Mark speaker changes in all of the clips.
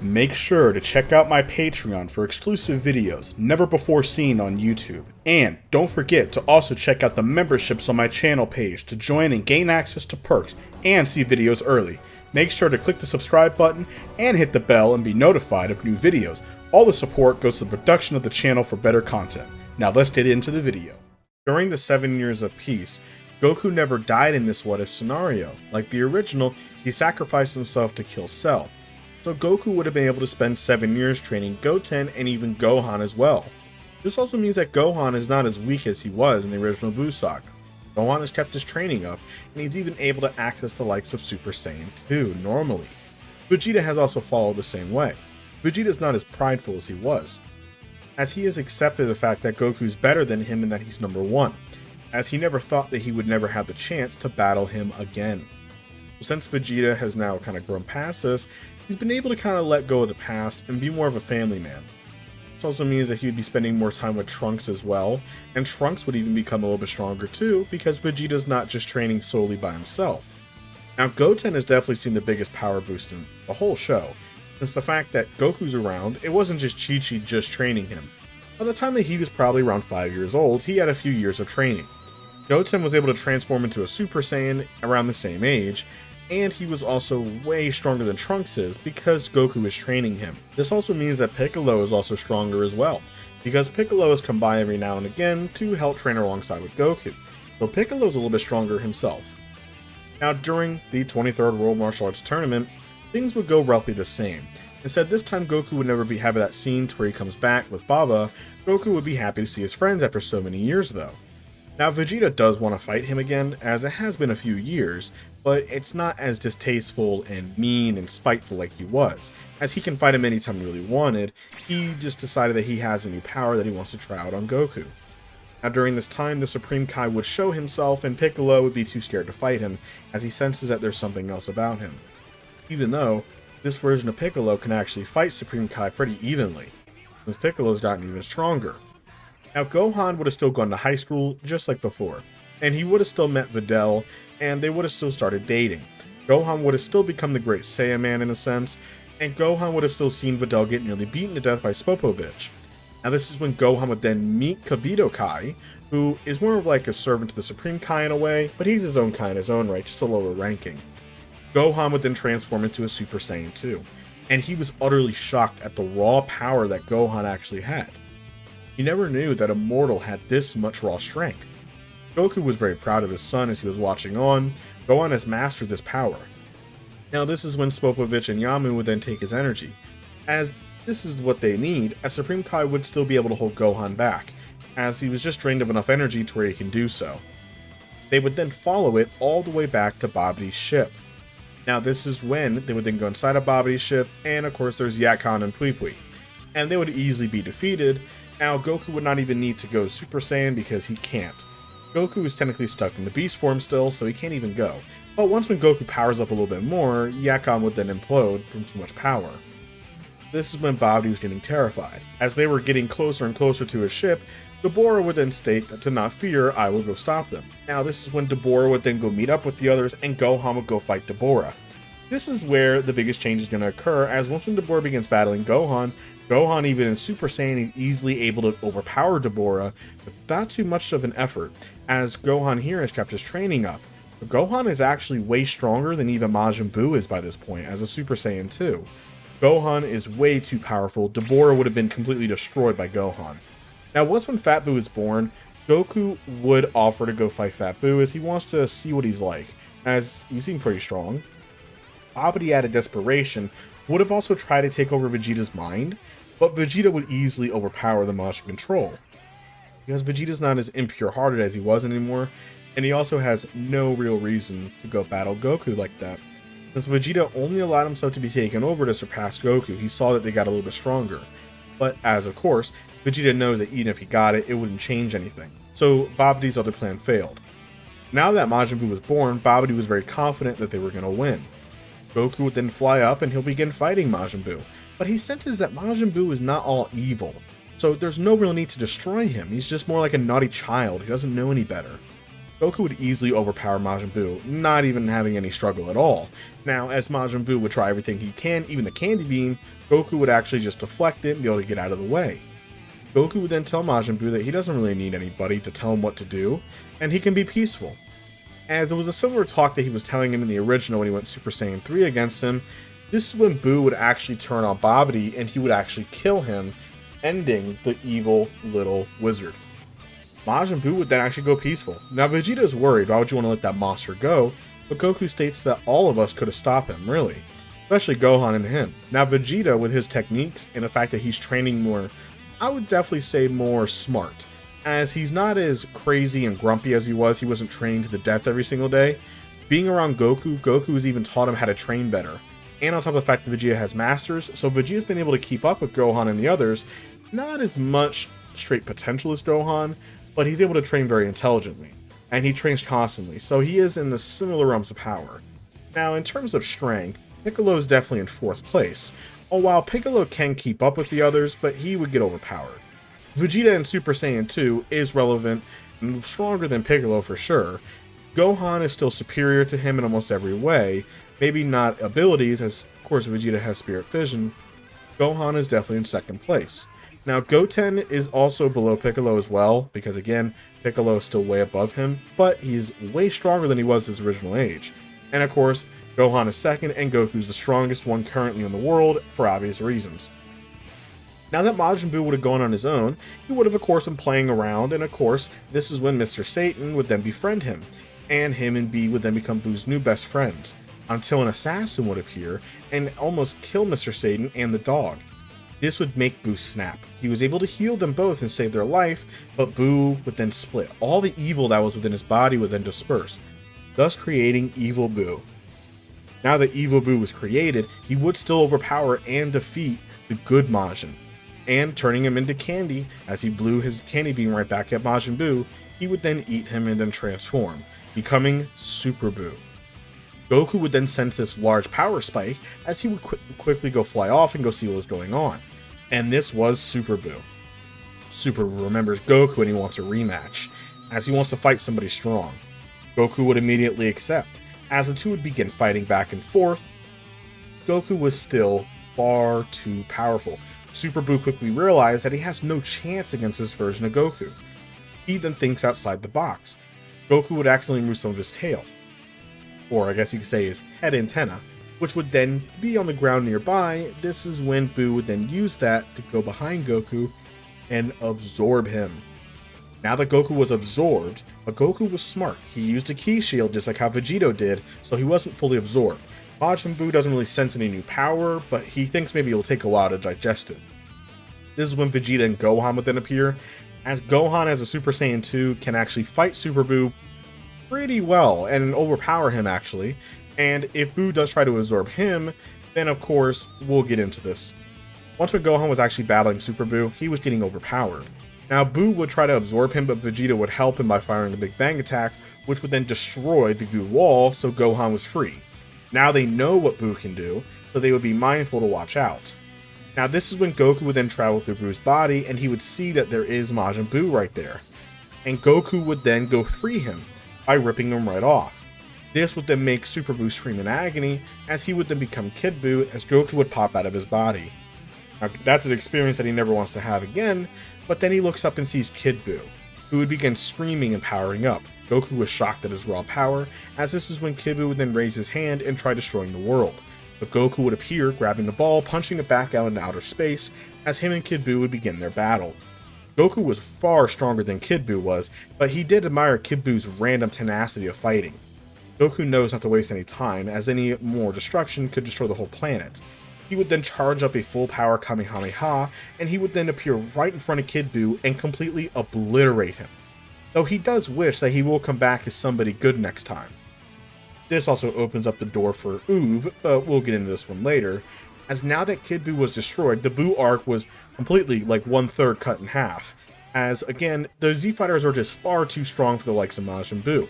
Speaker 1: Make sure to check out my Patreon for exclusive videos never before seen on YouTube. And don't forget to also check out the memberships on my channel page to join and gain access to perks and see videos early. Make sure to click the subscribe button and hit the bell and be notified of new videos. All the support goes to the production of the channel for better content. Now let's get into the video. During the 7 years of peace, Goku never died in this what if scenario. Like the original, he sacrificed himself to kill Cell. So Goku would have been able to spend 7 years training Goten and even Gohan as well. This also means that Gohan is not as weak as he was in the original Buu saga. Gohan has kept his training up, and he's even able to access the likes of Super Saiyan 2 normally. Vegeta has also followed the same way. Vegeta is not as prideful as he was, as he has accepted the fact that Goku is better than him and that he's number one, as he never thought that he would never have the chance to battle him again. Since Vegeta has now kind of grown past this, he's been able to kind of let go of the past and be more of a family man. This also means that he would be spending more time with Trunks as well, and Trunks would even become a little bit stronger too, because Vegeta's not just training solely by himself. Now Goten has definitely seen the biggest power boost in the whole show, since the fact that Goku's around, it wasn't just Chi-Chi just training him. By the time that he was probably around 5 years old, he had a few years of training. Goten was able to transform into a Super Saiyan around the same age, and he was also way stronger than Trunks is because Goku is training him. This also means that Piccolo is also stronger as well, because Piccolo is come by every now and again to help train alongside with Goku, so Piccolo's a little bit stronger himself. Now during the 23rd World Martial Arts Tournament, things would go roughly the same. Instead, this time Goku would never be having that scene to where he comes back with Baba. Goku would be happy to see his friends after so many years though. Now Vegeta does want to fight him again, as it has been a few years, but it's not as distasteful and mean and spiteful like he was, as he can fight him anytime he really wanted. He just decided that he has a new power that he wants to try out on Goku. Now during this time, the Supreme Kai would show himself and Piccolo would be too scared to fight him, as he senses that there's something else about him. Even though, this version of Piccolo can actually fight Supreme Kai pretty evenly, since Piccolo's gotten even stronger. Now Gohan would have still gone to high school just like before, and he would have still met Videl, and they would have still started dating. Gohan would have still become the great Saiyaman in a sense, and Gohan would have still seen Videl get nearly beaten to death by Spopovich. Now this is when Gohan would then meet Kibito Kai, who is more of like a servant to the Supreme Kai in a way, but he's his own Kai in his own right, just a lower ranking. Gohan would then transform into a Super Saiyan 2, and he was utterly shocked at the raw power that Gohan actually had. He never knew that a mortal had this much raw strength. Goku was very proud of his son as he was watching on. Gohan has mastered this power. Now this is when Spopovich and Yamu would then take his energy, as this is what they need, as Supreme Kai would still be able to hold Gohan back, as he was just drained of enough energy to where he can do so. They would then follow it all the way back to Babidi's ship. Now this is when they would then go inside of Babidi's ship, and of course there's Yakan and Pui Pui, and they would easily be defeated. Now Goku would not even need to go Super Saiyan because he can't. Goku is technically stuck in the beast form still, so he can't even go. But once when Goku powers up a little bit more, Yakan would then implode from too much power. This is when Babidi was getting terrified. As they were getting closer and closer to his ship, Dabura would then state that to not fear, I will go stop them. Now this is when Dabura would then go meet up with the others and Gohan would go fight Dabura. This is where the biggest change is going to occur, as once when Dabura begins battling Gohan even in Super Saiyan is easily able to overpower Dabura without too much of an effort, as Gohan here has kept his training up. But Gohan is actually way stronger than even Majin Buu is by this point as a Super Saiyan 2. Gohan is way too powerful. Dabura would have been completely destroyed by Gohan. Now once when Fat Buu is born, Goku would offer to go fight Fat Buu as he wants to see what he's like, as he seemed pretty strong. Babidi out of desperation would have also tried to take over Vegeta's mind, but Vegeta would easily overpower the Majin control, because Vegeta's not as impure-hearted as he was anymore, and he also has no real reason to go battle Goku like that. Since Vegeta only allowed himself to be taken over to surpass Goku, he saw that they got a little bit stronger. But as of course, Vegeta knows that even if he got it, it wouldn't change anything. So Babidi's other plan failed. Now that Majin Buu was born, Babidi was very confident that they were going to win. Goku would then fly up and he'll begin fighting Majin Buu, but he senses that Majin Buu is not all evil, so there's no real need to destroy him. He's just more like a naughty child, he doesn't know any better. Goku would easily overpower Majin Buu, not even having any struggle at all. Now, as Majin Buu would try everything he can, even the Candy Beam, Goku would actually just deflect it and be able to get out of the way. Goku would then tell Majin Buu that he doesn't really need anybody to tell him what to do, and he can be peaceful. As it was a similar talk that he was telling him in the original when he went Super Saiyan 3 against him, this is when Buu would actually turn on Babidi and he would actually kill him, ending the evil little wizard. Majin Buu would then actually go peaceful. Now Vegeta is worried, why would you want to let that monster go? But Goku states that all of us could have stopped him, really. Especially Gohan and him. Now Vegeta, with his techniques and the fact that he's training more, I would definitely say more smart. As he's not as crazy and grumpy as he wasn't training to the death every single day. Being around Goku, Goku has even taught him how to train better. And on top of the fact that Vegeta has masters, so Vegeta's been able to keep up with Gohan and the others. Not as much straight potential as Gohan, but he's able to train very intelligently. And he trains constantly, so he is in the similar realms of power. Now, in terms of strength, Piccolo is definitely in 4th place. While Piccolo can keep up with the others, but he would get overpowered. Vegeta in Super Saiyan 2 is relevant and stronger than Piccolo for sure. Gohan is still superior to him in almost every way. Maybe not abilities, as of course Vegeta has Spirit Vision. Gohan is definitely in 2nd place. Now Goten is also below Piccolo as well, because again, Piccolo is still way above him, but he's way stronger than he was his original age. And of course, Gohan is 2nd, and Goku's the strongest one currently in the world, for obvious reasons. Now that Majin Buu would have gone on his own, he would have of course been playing around, and of course, this is when Mr. Satan would then befriend him, and him and Bee would then become Buu's new best friends, until an assassin would appear and almost kill Mr. Satan and the dog. This would make Buu snap. He was able to heal them both and save their life, but Buu would then split. All the evil that was within his body would then disperse, thus creating Evil Buu. Now that Evil Buu was created, he would still overpower and defeat the good Majin. And turning him into candy, as he blew his candy beam right back at Majin Buu, he would then eat him and then transform, becoming Super Buu. Goku would then sense this large power spike as he would quickly go fly off and go see what was going on. And this was Super Buu. Super Buu remembers Goku and he wants a rematch, as he wants to fight somebody strong. Goku would immediately accept. As the two would begin fighting back and forth, Goku was still far too powerful. Super Buu quickly realized that he has no chance against this version of Goku. He then thinks outside the box. Goku would accidentally remove some of his tail, or I guess you could say his head antenna, which would then be on the ground nearby. This is when Buu would then use that to go behind Goku and absorb him. Now that Goku was absorbed, but Goku was smart. He used a ki shield just like how Vegito did, so he wasn't fully absorbed. Majin Buu doesn't really sense any new power, but he thinks maybe it'll take a while to digest it. This is when Vegeta and Gohan would then appear, as Gohan as a Super Saiyan 2 can actually fight Super Buu pretty well and overpower him actually. And if Buu does try to absorb him, then of course we'll get into this. Once when Gohan was actually battling Super Buu, he was getting overpowered. Now Buu would try to absorb him, but Vegeta would help him by firing a Big Bang attack, which would then destroy the goo wall, so Gohan was free. Now they know what Buu can do, so they would be mindful to watch out. Now this is when Goku would then travel through Buu's body, and he would see that there is Majin Buu right there. And Goku would then go free him by ripping him right off. This would then make Super Buu scream in agony, as he would then become Kid Buu, as Goku would pop out of his body. Now, that's an experience that he never wants to have again, but then he looks up and sees Kid Buu, who would begin screaming and powering up. Goku was shocked at his raw power, as this is when Kid Buu would then raise his hand and try destroying the world. But Goku would appear, grabbing the ball, punching it back out into outer space, as him and Kid Buu would begin their battle. Goku was far stronger than Kid Buu was, but he did admire Kid Buu's random tenacity of fighting. Goku knows not to waste any time, as any more destruction could destroy the whole planet. He would then charge up a full power Kamehameha, and he would then appear right in front of Kid Buu and completely obliterate him. Though he does wish that he will come back as somebody good next time. This also opens up the door for Oob, but we'll get into this one later, as now that Kid Buu was destroyed, the Buu arc was completely like 1/3 cut in half, as again, the Z Fighters are just far too strong for the likes of Majin Buu.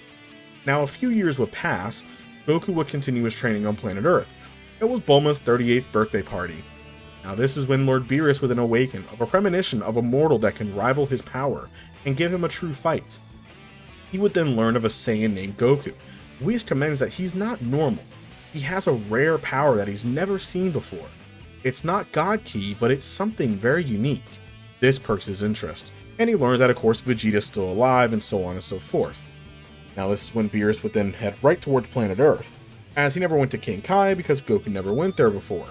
Speaker 1: Now a few years would pass, Goku would continue his training on planet Earth. It was Bulma's 38th birthday party. Now this is when Lord Beerus would then awaken of a premonition of a mortal that can rival his power and give him a true fight. He would then learn of a Saiyan named Goku. Whis commends that he's not normal. He has a rare power that he's never seen before. It's not God Ki, but it's something very unique. This perks his interest, and he learns that of course Vegeta's still alive and so on and so forth. Now this is when Beerus would then head right towards planet Earth, as he never went to King Kai because Goku never went there before.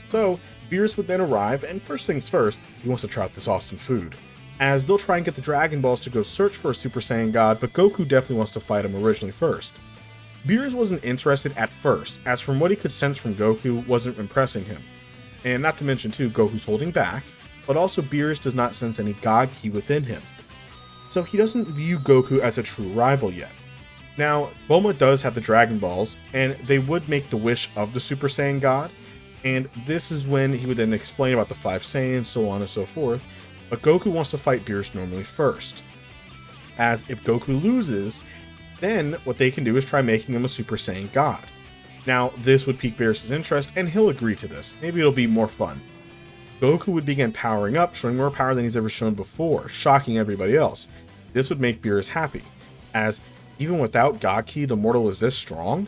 Speaker 1: So Beerus would then arrive, and first things first, he wants to try out this awesome food, as they'll try and get the Dragon Balls to go search for a Super Saiyan God, but Goku definitely wants to fight him originally first. Beerus wasn't interested at first, as from what he could sense from Goku wasn't impressing him. And not to mention too, Goku's holding back, but also Beerus does not sense any God Ki within him. So he doesn't view Goku as a true rival yet. Now, Bulma does have the Dragon Balls, and they would make the wish of the Super Saiyan God, and this is when he would then explain about the 5 Saiyans, so on and so forth, but Goku wants to fight Beerus normally first. As if Goku loses, then what they can do is try making him a Super Saiyan God. Now, this would pique Beerus' interest, and he'll agree to this. Maybe it'll be more fun. Goku would begin powering up, showing more power than he's ever shown before, shocking everybody else. This would make Beerus happy, as even without God Ki, the mortal is this strong?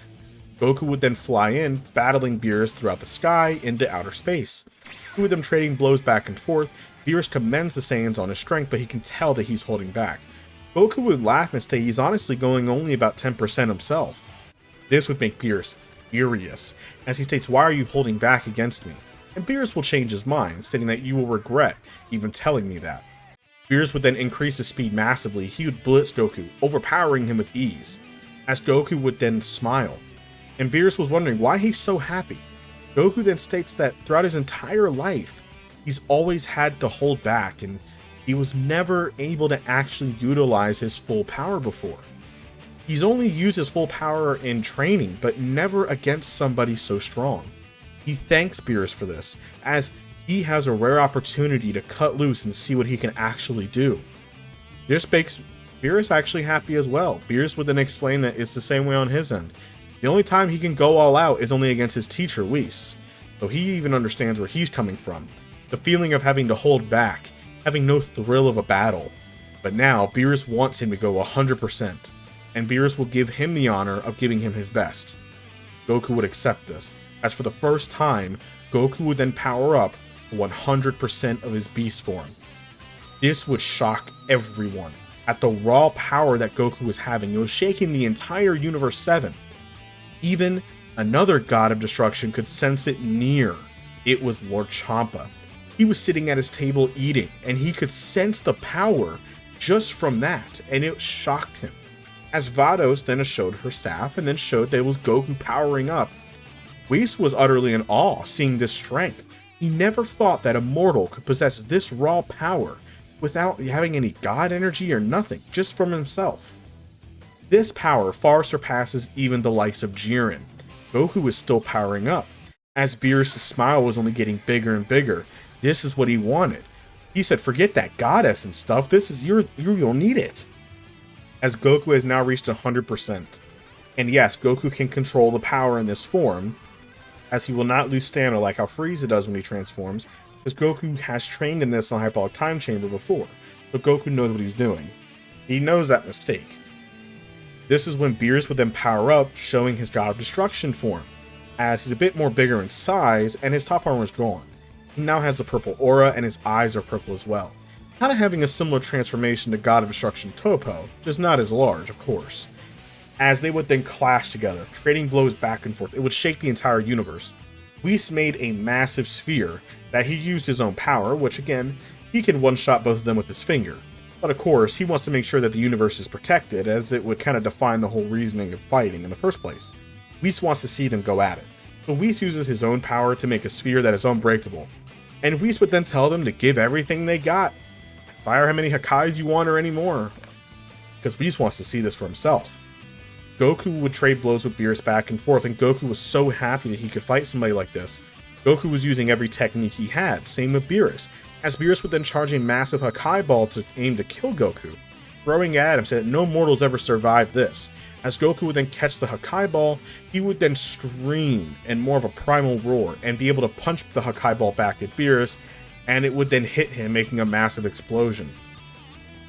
Speaker 1: Goku would then fly in, battling Beerus throughout the sky into outer space. With them trading blows back and forth, Beerus commends the Saiyans on his strength, but he can tell that he's holding back. Goku would laugh and say he's honestly going only about 10% himself. This would make Beerus furious, as he states, "Why are you holding back against me?" And Beerus will change his mind, stating that you will regret even telling me that. Beerus would then increase his speed massively. He would blitz Goku, overpowering him with ease, as Goku would then smile. And Beerus was wondering why he's so happy. Goku then states that throughout his entire life, he's always had to hold back, and he was never able to actually utilize his full power before. He's only used his full power in training, but never against somebody so strong. He thanks Beerus for this, as he has a rare opportunity to cut loose and see what he can actually do. This makes Beerus actually happy as well. Beerus would then explain that it's the same way on his end. The only time he can go all out is only against his teacher, Whis. So he even understands where he's coming from. The feeling of having to hold back, having no thrill of a battle. But now, Beerus wants him to go 100%, and Beerus will give him the honor of giving him his best. Goku would accept this, as for the first time, Goku would then power up 100% of his beast form. This would shock everyone. At the raw power that Goku was having, it was shaking the entire Universe 7. Even another god of destruction could sense it near. It was Lord Champa. He was sitting at his table eating, and he could sense the power just from that, and it shocked him. As Vados then showed her staff, and then showed that it was Goku powering up, Whis was utterly in awe seeing this strength. He never thought that a mortal could possess this raw power without having any god energy or nothing, just from himself. This power far surpasses even the likes of Jiren. Goku is still powering up. As Beerus' smile was only getting bigger and bigger, this is what he wanted. He said, "Forget that goddess and stuff, this is you'll need it." As Goku has now reached 100%. And yes, Goku can control the power in this form, as he will not lose stamina like how Frieza does when he transforms, because Goku has trained in this in the Hyperbolic Time Chamber before, so Goku knows what he's doing. He knows that mistake. This is when Beerus would then power up, showing his God of Destruction form, as he's a bit more bigger in size, and his top armor is gone. He now has a purple aura, and his eyes are purple as well. Kind of having a similar transformation to God of Destruction Toppo, just not as large, of course. As they would then clash together, trading blows back and forth, it would shake the entire universe. Whis made a massive sphere that he used his own power, which again, he can one-shot both of them with his finger. But of course, he wants to make sure that the universe is protected, as it would kind of define the whole reasoning of fighting in the first place. Whis wants to see them go at it. So Whis uses his own power to make a sphere that is unbreakable. And Whis would then tell them to give everything they got. Fire how many Hakkais you want or any more. Because Whis wants to see this for himself. Goku would trade blows with Beerus back and forth, and Goku was so happy that he could fight somebody like this. Goku was using every technique he had, same with Beerus, as Beerus would then charge a massive Hakkai ball to aim to kill Goku. Throwing at him said that no mortals ever survived this. As Goku would then catch the Hakkai ball, he would then scream in more of a primal roar and be able to punch the Hakkai ball back at Beerus, and it would then hit him, making a massive explosion.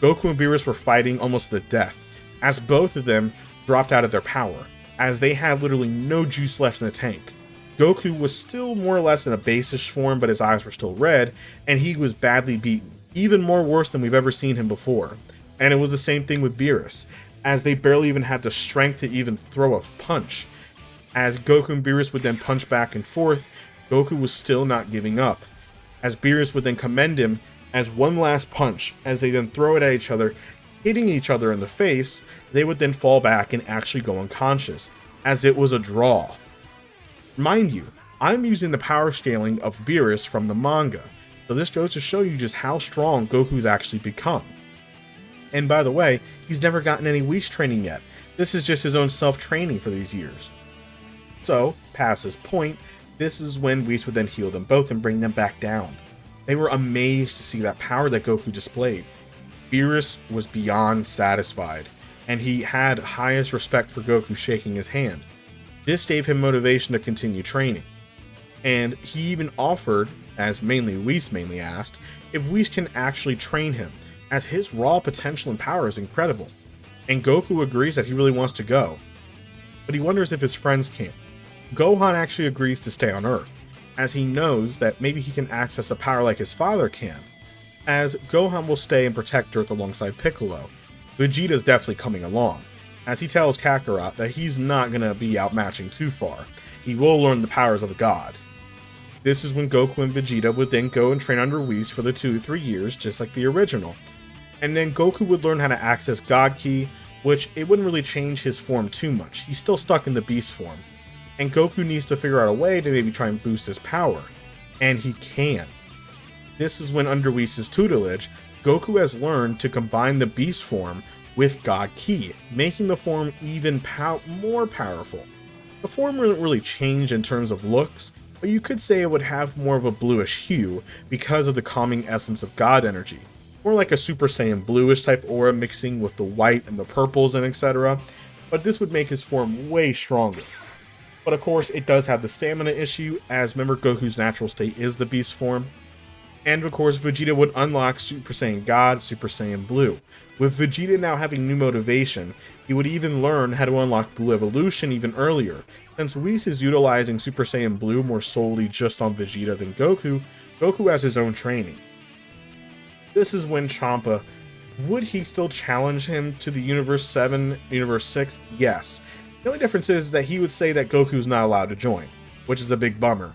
Speaker 1: Goku and Beerus were fighting almost to the death, as both of them dropped out of their power, as they had literally no juice left in the tank. Goku was still more or less in a basish form, but his eyes were still red, and he was badly beaten, even more worse than we've ever seen him before. And it was the same thing with Beerus, as they barely even had the strength to even throw a punch. As Goku and Beerus would then punch back and forth, Goku was still not giving up, as Beerus would then commend him as one last punch. As they then throw it at each other, hitting each other in the face, they would then fall back and actually go unconscious, as it was a draw. Mind you, I'm using the power scaling of Beerus from the manga, so this goes to show you just how strong Goku's actually become. And by the way, he's never gotten any Whis training yet. This is just his own self-training for these years. So, past this point, this is when Whis would then heal them both and bring them back down. They were amazed to see that power that Goku displayed. Beerus was beyond satisfied, and he had highest respect for Goku shaking his hand. This gave him motivation to continue training. And he even offered, as Whis mainly asked, if Whis can actually train him, as his raw potential and power is incredible. And Goku agrees that he really wants to go, but he wonders if his friends can. Gohan actually agrees to stay on Earth, as he knows that maybe he can access a power like his father can, as Gohan will stay and protect Earth alongside Piccolo. Vegeta's definitely coming along, as he tells Kakarot that he's not going to be outmatching too far. He will learn the powers of a god. This is when Goku and Vegeta would then go and train under Whis for the 2 to 3 years, just like the original. And then Goku would learn how to access God Ki, which it wouldn't really change his form too much. He's still stuck in the beast form. And Goku needs to figure out a way to maybe try and boost his power. And he can. This is when, under Whis' tutelage, Goku has learned to combine the beast form with God Ki, making the form even more powerful. The form wouldn't really change in terms of looks, but you could say it would have more of a bluish hue because of the calming essence of God energy. More like a Super Saiyan bluish type aura mixing with the white and the purples and etc. But this would make his form way stronger. But of course, it does have the stamina issue, as remember Goku's natural state is the beast form. And of course, Vegeta would unlock Super Saiyan God, Super Saiyan Blue. With Vegeta now having new motivation, he would even learn how to unlock Blue Evolution even earlier. Since Whis is utilizing Super Saiyan Blue more solely just on Vegeta than Goku, Goku has his own training. This is when Champa, would he still challenge him to the Universe 7, Universe 6? Yes. The only difference is that he would say that Goku's not allowed to join, which is a big bummer.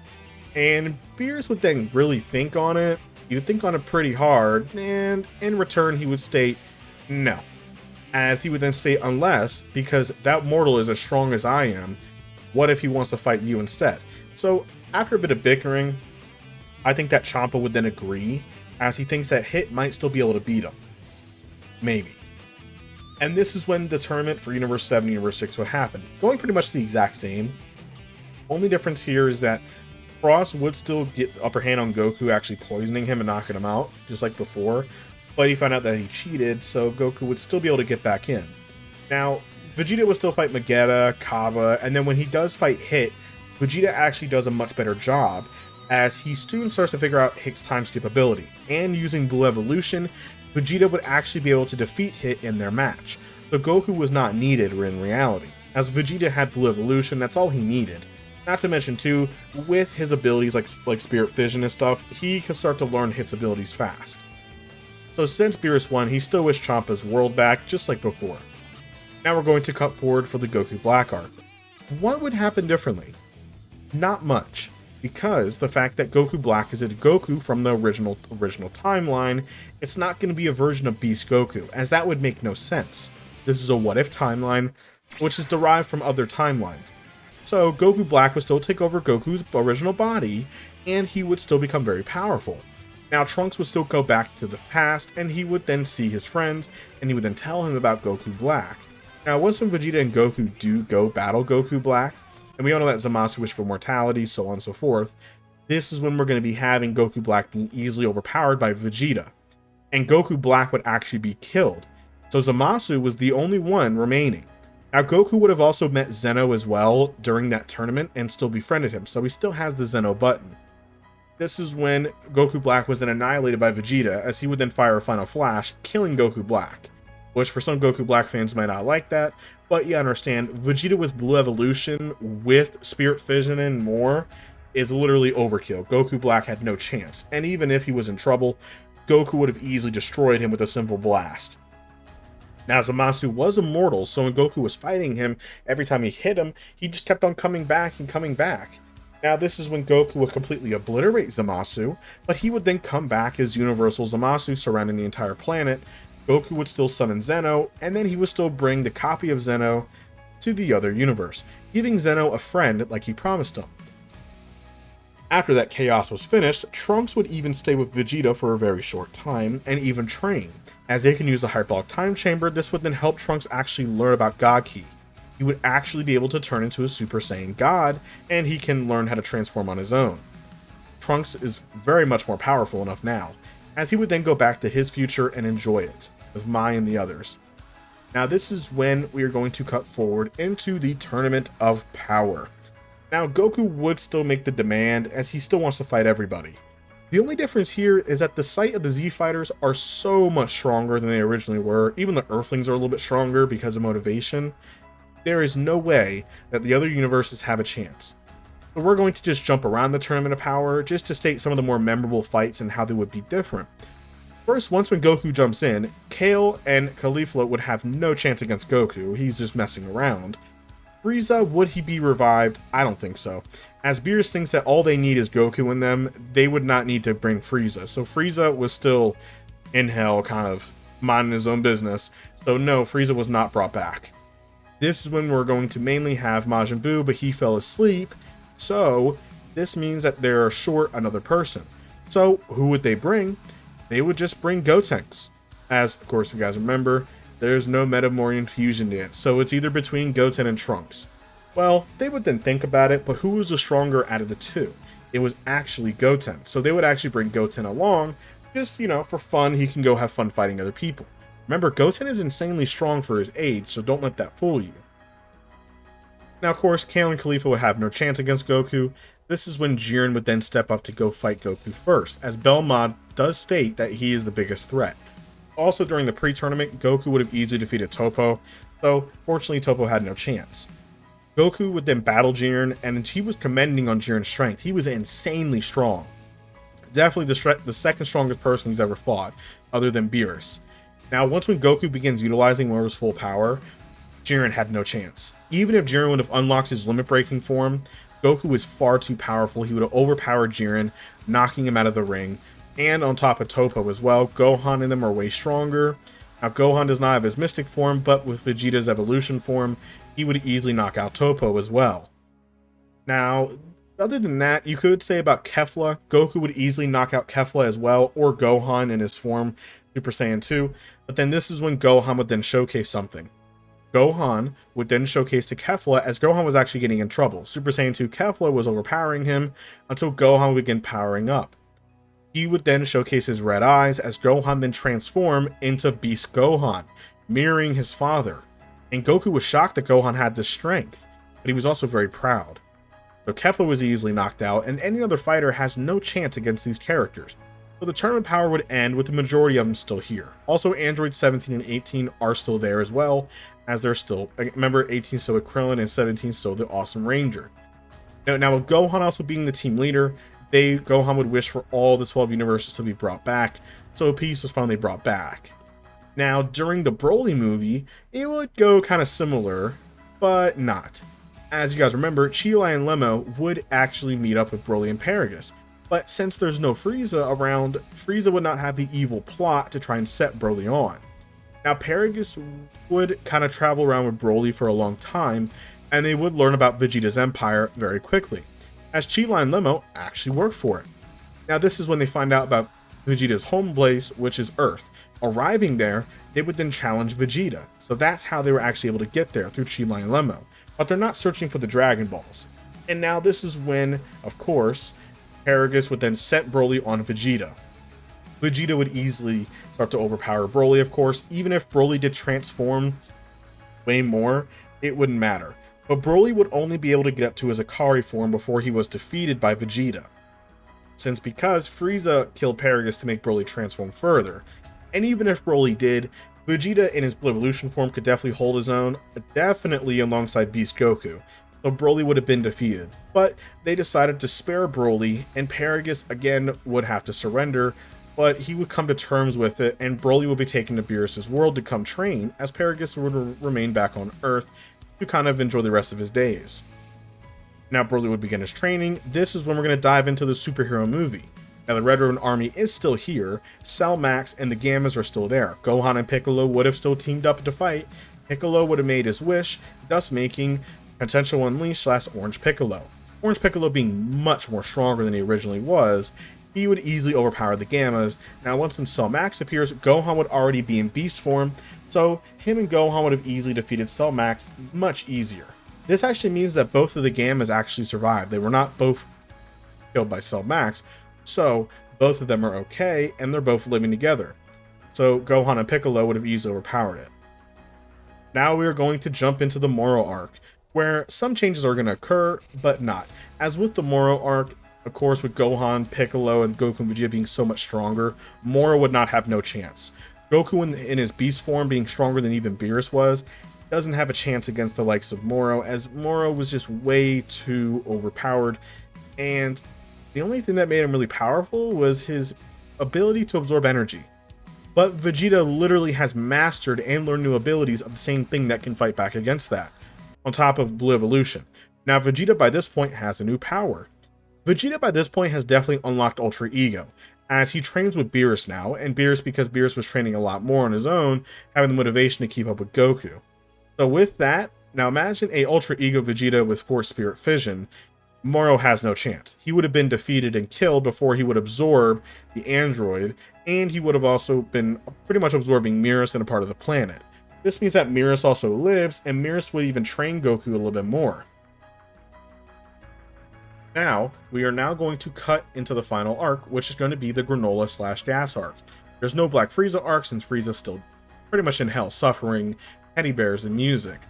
Speaker 1: And Beerus would then really think on it. He would think on it pretty hard, and in return he would state no. As he would then state unless, because that mortal is as strong as I am, what if he wants to fight you instead? So after a bit of bickering, I think that Champa would then agree, as he thinks that Hit might still be able to beat him. Maybe. And this is when the tournament for Universe 7, Universe 6 would happen. Going pretty much the exact same. Only difference here is that Frost would still get the upper hand on Goku, actually poisoning him and knocking him out, just like before. But he found out that he cheated, so Goku would still be able to get back in. Now, Vegeta would still fight Magetta, Kaba, and then when he does fight Hit, Vegeta actually does a much better job, as he soon starts to figure out Hit's time skip ability. And using Blue Evolution, Vegeta would actually be able to defeat Hit in their match. So Goku was not needed in reality, as Vegeta had Blue Evolution, that's all he needed. Not to mention too, with his abilities like Spirit Fission and stuff, he could start to learn Hit's abilities fast. So since Beerus won, he still wished Champa's world back, just like before. Now we're going to cut forward for the Goku Black arc. What would happen differently? Not much, because the fact that Goku Black is a Goku from the original timeline, it's not going to be a version of Beast Goku, as that would make no sense. This is a what-if timeline, which is derived from other timelines. So Goku Black would still take over Goku's original body, and he would still become very powerful. Now Trunks would still go back to the past, and he would then see his friends, and he would then tell him about Goku Black. Now once when Vegeta and Goku do go battle Goku Black, and we all know that Zamasu wished for mortality, so on and so forth, this is when we're going to be having Goku Black being easily overpowered by Vegeta. And Goku Black would actually be killed. So Zamasu was the only one remaining. Now Goku would have also met Zeno as well during that tournament and still befriended him, so he still has the Zeno button. This is when Goku Black was then annihilated by Vegeta, as he would then fire a Final Flash, killing Goku Black. Which for some Goku Black fans might not like that. But you understand, Vegeta with Blue Evolution, with Spirit Fission and more, is literally overkill. Goku Black had no chance, and even if he was in trouble, Goku would have easily destroyed him with a simple blast. Now, Zamasu was immortal, so when Goku was fighting him, every time he hit him, he just kept on coming back and coming back. Now, this is when Goku would completely obliterate Zamasu, but he would then come back as Universal Zamasu surrounding the entire planet. Goku would still summon Zeno, and then he would still bring the copy of Zeno to the other universe, giving Zeno a friend like he promised him. After that chaos was finished, Trunks would even stay with Vegeta for a very short time, and even train. As they can use the Hyperbolic Time Chamber, this would then help Trunks actually learn about God Ki. He would actually be able to turn into a Super Saiyan God, and he can learn how to transform on his own. Trunks is very much more powerful enough now, as he would then go back to his future and enjoy it, with Mai and the others. Now this is when we are going to cut forward into the Tournament of Power. Now Goku would still make the demand, as he still wants to fight everybody. The only difference here is that the sight of the Z Fighters are so much stronger than they originally were. Even the Earthlings are a little bit stronger because of motivation. There is no way that the other universes have a chance. So we're going to just jump around the Tournament of Power just to state some of the more memorable fights and how they would be different. First, once when Goku jumps in, Kale and Caulifla would have no chance against Goku. He's just messing around. Frieza, would he be revived? I don't think so. As Beerus thinks that all they need is Goku in them, they would not need to bring Frieza. So Frieza was still in hell, kind of minding his own business. So no, Frieza was not brought back. This is when we're going to mainly have Majin Buu, but he fell asleep. So this means that they're short another person. So who would they bring? They would just bring Gotenks. As, of course, if you guys remember, there's no Metamorian fusion yet, so it's either between Goten and Trunks. Well, they would then think about it, but who was the stronger out of the two? It was actually Goten, so they would actually bring Goten along, just, for fun. He can go have fun fighting other people. Remember, Goten is insanely strong for his age, so don't let that fool you. Now, of course, Kale and Caulifla would have no chance against Goku. This is when Jiren would then step up to go fight Goku first, as Belmod does state that he is the biggest threat. Also, during the pre-tournament, Goku would have easily defeated Toppo, though fortunately Toppo had no chance. Goku would then battle Jiren, and he was commending on Jiren's strength. He was insanely strong. Definitely the second strongest person he's ever fought, other than Beerus. Now, once when Goku begins utilizing Moro's full power, Jiren had no chance. Even if Jiren would have unlocked his limit-breaking form, Goku was far too powerful. He would have overpowered Jiren, knocking him out of the ring, and on top of Toppo as well. Gohan and them are way stronger. Now, Gohan does not have his mystic form, but with Vegeta's evolution form, he would easily knock out Toppo as well. Now, other than that, you could say about Kefla, Goku would easily knock out Kefla as well, or Gohan in his form, Super Saiyan 2, but then this is when Gohan would then showcase something. Gohan would then showcase to Kefla, as Gohan was actually getting in trouble. Super Saiyan 2 Kefla was overpowering him until Gohan would begin powering up. He would then showcase his red eyes as Gohan then transformed into Beast Gohan, mirroring his father. And Goku was shocked that Gohan had this strength, but he was also very proud. So Kefla was easily knocked out, and any other fighter has no chance against these characters. So the tournament power would end with the majority of them still here. Also, Android 17 and 18 are still there as well, as they're still, remember, 18 still with Krillin and 17 still the Awesome Ranger. Now with Gohan also being the team leader, Gohan would wish for all the 12 universes to be brought back, so peace was finally brought back. Now, during the Broly movie, it would go kind of similar, but not. As you guys remember, Chi-Lai and Lemmo would actually meet up with Broly and Paragus, but since there's no Frieza around, Frieza would not have the evil plot to try and set Broly on. Now, Paragus would kind of travel around with Broly for a long time, and they would learn about Vegeta's empire very quickly, as Chi-Lai and Lemmo actually work for it. Now, this is when they find out about Vegeta's home place, which is Earth. Arriving there, they would then challenge Vegeta. So that's how they were actually able to get there, through Chi-Lai and Lemmo. But they're not searching for the Dragon Balls. And now this is when, of course, Paragus would then set Broly on Vegeta. Vegeta would easily start to overpower Broly, of course. Even if Broly did transform way more, it wouldn't matter. But Broly would only be able to get up to his Akari form before he was defeated by Vegeta. Because Frieza killed Paragus to make Broly transform further. And even if Broly did, Vegeta in his Blue Evolution form could definitely hold his own, definitely alongside Beast Goku, so Broly would have been defeated. But they decided to spare Broly, and Paragus again would have to surrender, but he would come to terms with it, and Broly would be taken to Beerus' world to come train, as Paragus would remain back on Earth to kind of enjoy the rest of his days. Now Broly would begin his training. This is when we're going to dive into the superhero movie. Now the Red Ribbon Army is still here, Cell Max and the Gammas are still there. Gohan and Piccolo would have still teamed up to fight. Piccolo would have made his wish, thus making Potential Unleashed / Orange Piccolo. Orange Piccolo being much more stronger than he originally was, he would easily overpower the Gammas. Now once when Cell Max appears, Gohan would already be in beast form, so him and Gohan would have easily defeated Cell Max much easier. This actually means that both of the Gammas actually survived. They were not both killed by Cell Max, so both of them are okay, and they're both living together. So Gohan and Piccolo would have easily overpowered it. Now we are going to jump into the Moro arc, where some changes are going to occur, but not. As with the Moro arc, of course, with Gohan, Piccolo, and Goku and Vegeta being so much stronger, Moro would not have no chance. Goku in his beast form being stronger than even Beerus was, doesn't have a chance against the likes of Moro, as Moro was just way too overpowered, and the only thing that made him really powerful was his ability to absorb energy. But Vegeta literally has mastered and learned new abilities of the same thing that can fight back against that, on top of Blue Evolution. Now Vegeta by this point has a new power. Vegeta by this point has definitely unlocked Ultra Ego, as he trains with Beerus now, and Beerus, because Beerus was training a lot more on his own, having the motivation to keep up with Goku. So with that, now imagine a Ultra Ego Vegeta with Force Spirit Fission. Moro has no chance. He would have been defeated and killed before he would absorb the android, and he would have also been pretty much absorbing Beerus and a part of the planet. This means that Beerus also lives, and Beerus would even train Goku a little bit more. Now, we are now going to cut into the final arc, which is going to be the Granola / Gas arc. There's no Black Frieza arc, since Frieza's still pretty much in hell, suffering teddy bears and music.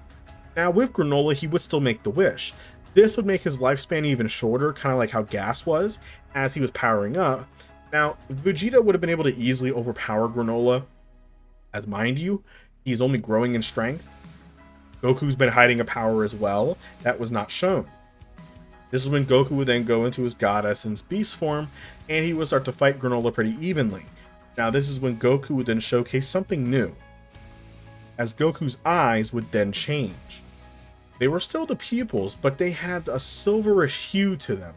Speaker 1: Now, with Granola, he would still make the wish. This would make his lifespan even shorter, kind of like how Gas was, as he was powering up. Now, Vegeta would have been able to easily overpower Granola, as mind you, he's only growing in strength. Goku's been hiding a power as well that was not shown. This is when Goku would then go into his God Essence Beast form, and he would start to fight Granola pretty evenly. Now, this is when Goku would then showcase something new, as Goku's eyes would then change. They were still the pupils, but they had a silverish hue to them,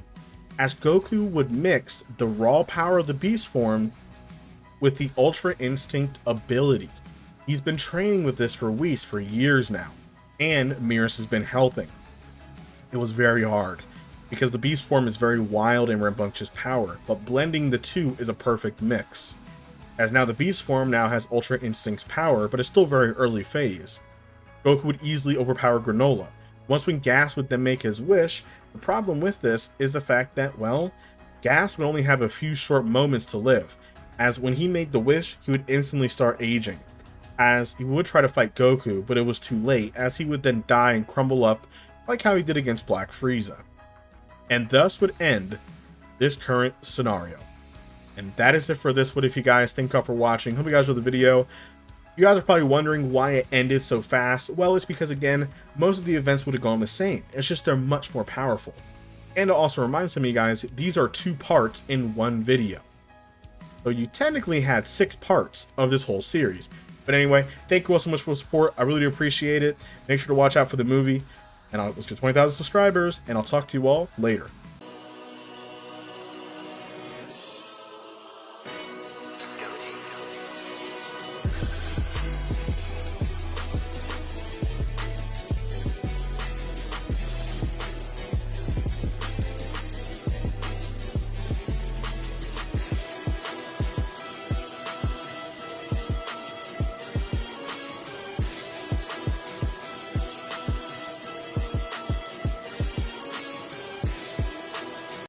Speaker 1: as Goku would mix the raw power of the beast form with the Ultra Instinct ability. He's been training with this for Whis for years now, and Beerus has been helping. It was very hard, because the beast form is very wild and rambunctious power, but blending the two is a perfect mix. As now the beast form now has Ultra Instinct's power, but it's still very early phase. Goku would easily overpower Granola. Once when Gas would then make his wish, the problem with this is the fact that, well, Gas would only have a few short moments to live, as when he made the wish, he would instantly start aging, as he would try to fight Goku, but it was too late, as he would then die and crumble up like how he did against Black Frieza. And thus would end this current scenario. And that is it for this. What if you guys? Thank you for watching. Hope you guys enjoyed the video. You guys are probably wondering why it ended so fast. Well, it's because, again, most of the events would have gone the same. It's just they're much more powerful. And to also remind some of you guys, these are 2 parts in one video. So you technically had 6 parts of this whole series. But anyway, thank you all so much for the support. I really do appreciate it. Make sure to watch out for the movie. And let's get 20,000 subscribers, and I'll talk to you all later.